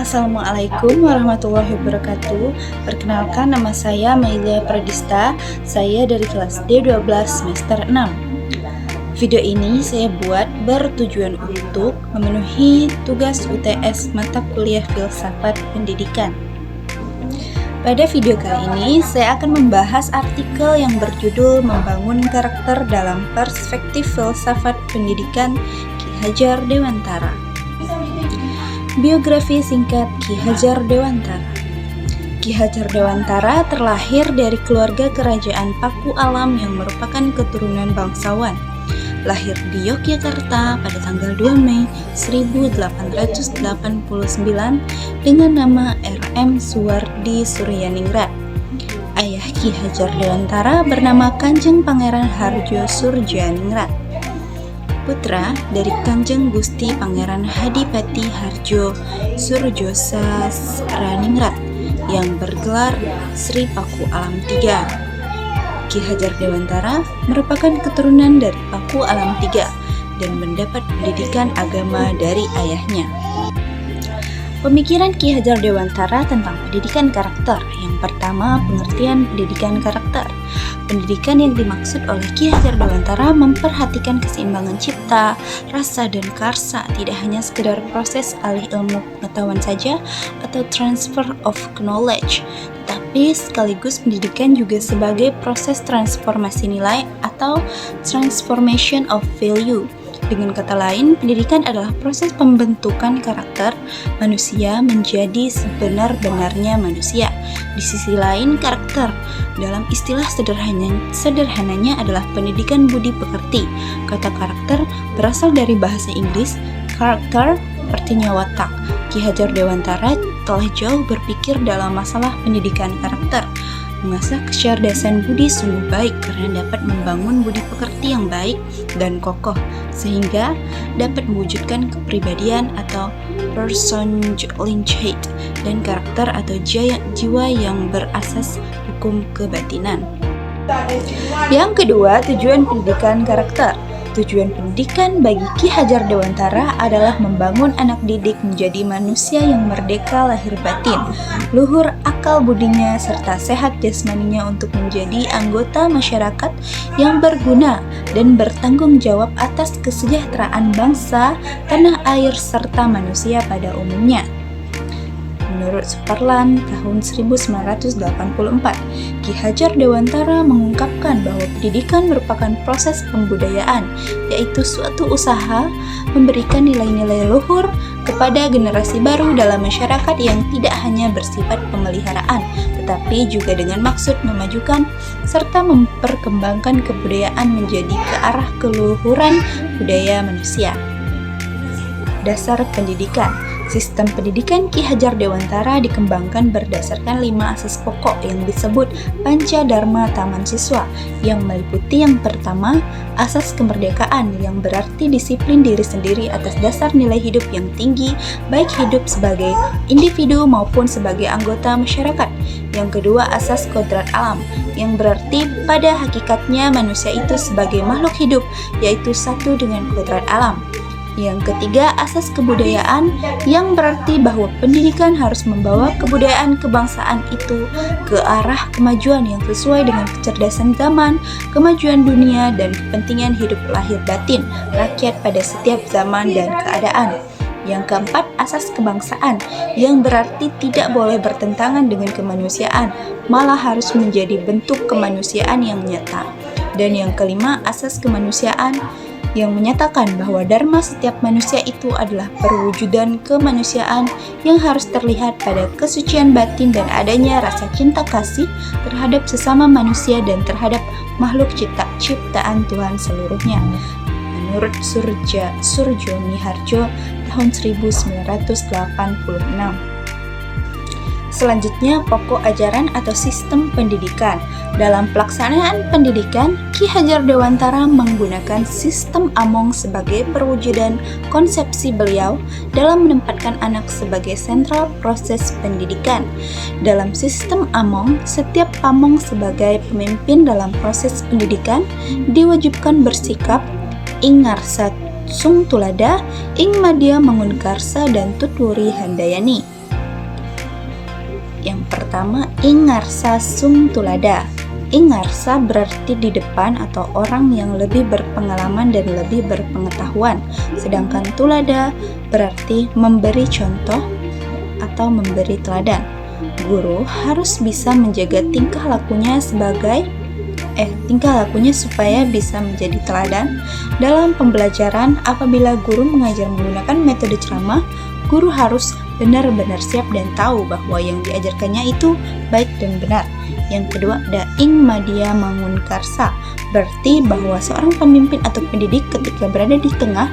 Assalamualaikum warahmatullahi wabarakatuh. Perkenalkan, nama saya Mailia Pradista. Saya dari kelas D12 semester 6. Video ini saya buat bertujuan untuk memenuhi tugas UTS mata kuliah Filsafat Pendidikan. Pada video kali ini, saya akan membahas artikel yang berjudul Membangun Karakter dalam Perspektif Filsafat Pendidikan Ki Hajar Dewantara. Biografi singkat Ki Hajar Dewantara. Ki Hajar Dewantara terlahir dari keluarga kerajaan Paku Alam yang merupakan keturunan bangsawan. Lahir di Yogyakarta pada tanggal 2 Mei 1889 dengan nama R.M. Suwardi Suryaningrat. Ayah Ki Hajar Dewantara bernama Kanjeng Pangeran Harjo Suryaningrat, putra dari Kanjeng Gusti Pangeran Hadipati Harjo Surjosasraningrat yang bergelar Sri Paku Alam III. Ki Hajar Dewantara merupakan keturunan dari Paku Alam III dan mendapat pendidikan agama dari ayahnya. Pemikiran Ki Hajar Dewantara tentang pendidikan karakter. Yang pertama, pengertian pendidikan karakter. Pendidikan yang dimaksud oleh Ki Hajar Dewantara memperhatikan keseimbangan cipta, rasa, dan karsa, tidak hanya sekedar proses alih ilmu pengetahuan saja atau transfer of knowledge, tetapi sekaligus pendidikan juga sebagai proses transformasi nilai atau transformation of value. Dengan kata lain, pendidikan adalah proses pembentukan karakter manusia menjadi sebenar-benarnya manusia. Di sisi lain, karakter dalam istilah sederhananya adalah pendidikan budi pekerti. Kata karakter berasal dari bahasa Inggris character, artinya watak. Ki Hajar Dewantara telah jauh berpikir dalam masalah pendidikan karakter. Mengasah kecerdasan budi sungguh baik karena dapat membangun budi pekerti yang baik dan kokoh sehingga dapat mewujudkan kepribadian atau Persönlichkeit dan karakter atau jiwa yang berasas hukum kebatinan. Yang kedua, tujuan pendidikan karakter. Tujuan pendidikan bagi Ki Hajar Dewantara adalah membangun anak didik menjadi manusia yang merdeka lahir batin, luhur akal budinya, serta sehat jasmaninya untuk menjadi anggota masyarakat yang berguna dan bertanggung jawab atas kesejahteraan bangsa, tanah air, serta manusia pada umumnya. Menurut Sutherland tahun 1984, Ki Hajar Dewantara mengungkapkan bahwa pendidikan merupakan proses pembudayaan, yaitu suatu usaha memberikan nilai-nilai luhur kepada generasi baru dalam masyarakat yang tidak hanya bersifat pemeliharaan, tetapi juga dengan maksud memajukan serta memperkembangkan kebudayaan menjadi ke arah keluhuran budaya manusia. Dasar pendidikan. Sistem pendidikan Ki Hajar Dewantara dikembangkan berdasarkan 5 asas pokok yang disebut Pancadharma Taman Siswa, yang meliputi yang pertama, asas kemerdekaan, yang berarti disiplin diri sendiri atas dasar nilai hidup yang tinggi, baik hidup sebagai individu maupun sebagai anggota masyarakat. Yang kedua, asas kodrat alam, yang berarti pada hakikatnya manusia itu sebagai makhluk hidup, yaitu satu dengan kodrat alam. Yang ketiga, asas kebudayaan, yang berarti bahwa pendidikan harus membawa kebudayaan kebangsaan itu ke arah kemajuan yang sesuai dengan kecerdasan zaman, kemajuan dunia, dan kepentingan hidup lahir batin rakyat pada setiap zaman dan keadaan. Yang keempat, asas kebangsaan, yang berarti tidak boleh bertentangan dengan kemanusiaan, malah harus menjadi bentuk kemanusiaan yang nyata. Dan yang kelima, asas kemanusiaan, yang menyatakan bahwa dharma setiap manusia itu adalah perwujudan kemanusiaan yang harus terlihat pada kesucian batin dan adanya rasa cinta kasih terhadap sesama manusia dan terhadap makhluk ciptaan Tuhan seluruhnya. Menurut Surjo Miharjo tahun 1986. Selanjutnya, pokok ajaran atau sistem pendidikan. Dalam pelaksanaan pendidikan, Ki Hajar Dewantara menggunakan sistem Among sebagai perwujudan konsepsi beliau dalam menempatkan anak sebagai sentral proses pendidikan. Dalam sistem Among, setiap pamong sebagai pemimpin dalam proses pendidikan diwajibkan bersikap ing ngarsa sung tulada, ing madya mangun karsa dan tutwuri handayani. Yang pertama, ingarsa sung tulada. Ingarsa berarti di depan atau orang yang lebih berpengalaman dan lebih berpengetahuan. Sedangkan tulada berarti memberi contoh atau memberi teladan. Guru harus bisa menjaga tingkah lakunya supaya bisa menjadi teladan dalam pembelajaran. Apabila guru mengajar menggunakan metode ceramah, guru harus benar-benar siap dan tahu bahwa yang diajarkannya itu baik dan benar. Yang kedua, ada ing madya mangun karsa, berarti bahwa seorang pemimpin atau pendidik ketika berada di tengah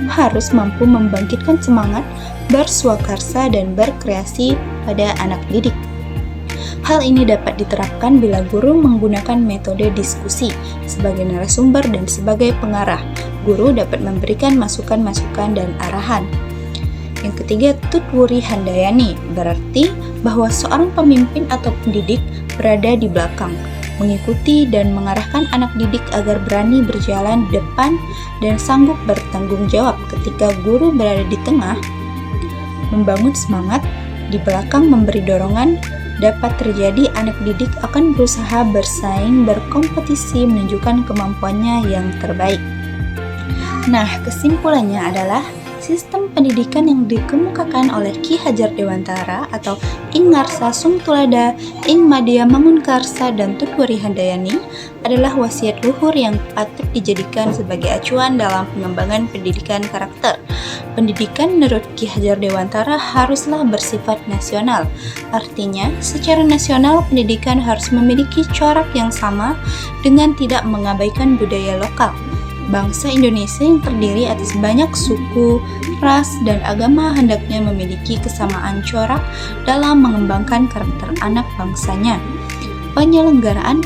harus mampu membangkitkan semangat, berswakarsa dan berkreasi pada anak didik. Hal ini dapat diterapkan bila guru menggunakan metode diskusi sebagai narasumber dan sebagai pengarah. Guru dapat memberikan masukan-masukan dan arahan. Yang ketiga, tutwuri handayani, berarti bahwa seorang pemimpin atau pendidik berada di belakang, mengikuti dan mengarahkan anak didik agar berani berjalan di depan dan sanggup bertanggung jawab ketika guru berada di tengah, membangun semangat, di belakang memberi dorongan. Dapat terjadi anak didik akan berusaha bersaing, berkompetisi, menunjukkan kemampuannya yang terbaik. Nah, kesimpulannya adalah sistem pendidikan yang dikemukakan oleh Ki Hajar Dewantara atau Ingarsa Sung Tulada, Ing Madya Mangun Karsa, dan Tutwuri Handayani adalah wasiat luhur yang patut dijadikan sebagai acuan dalam pengembangan pendidikan karakter. Pendidikan menurut Ki Hajar Dewantara haruslah bersifat nasional. Artinya, secara nasional pendidikan harus memiliki corak yang sama dengan tidak mengabaikan budaya lokal. Bangsa Indonesia yang terdiri atas banyak suku, ras, dan agama hendaknya memiliki kesamaan corak dalam mengembangkan karakter anak bangsanya. Penyelenggaraan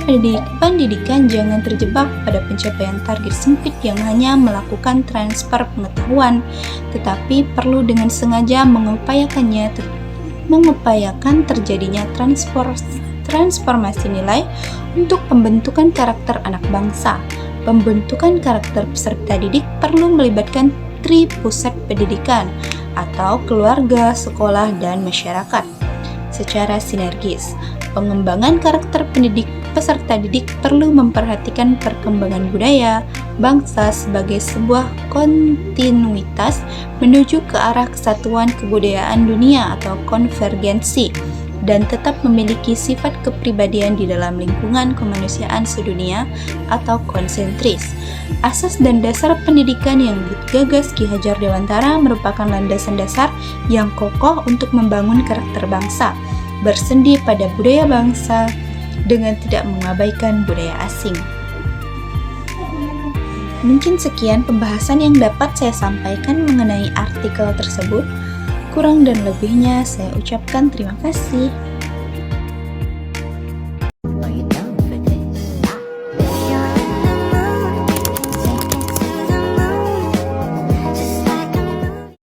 pendidikan jangan terjebak pada pencapaian target sempit yang hanya melakukan transfer pengetahuan, tetapi perlu dengan sengaja mengupayakan terjadinya transformasi nilai untuk pembentukan karakter anak bangsa. Pembentukan karakter peserta didik perlu melibatkan tripusat pendidikan atau keluarga, sekolah, dan masyarakat secara sinergis. Pengembangan karakter peserta didik perlu memperhatikan perkembangan budaya bangsa sebagai sebuah kontinuitas menuju ke arah kesatuan kebudayaan dunia atau konvergensi, dan tetap memiliki sifat kepribadian di dalam lingkungan kemanusiaan sedunia atau konsentris. Asas dan dasar pendidikan yang digagas Ki Hajar Dewantara merupakan landasan dasar yang kokoh untuk membangun karakter bangsa, bersendi pada budaya bangsa dengan tidak mengabaikan budaya asing. Mungkin sekian pembahasan yang dapat saya sampaikan mengenai artikel tersebut. Kurang dan lebihnya saya ucapkan terima kasih.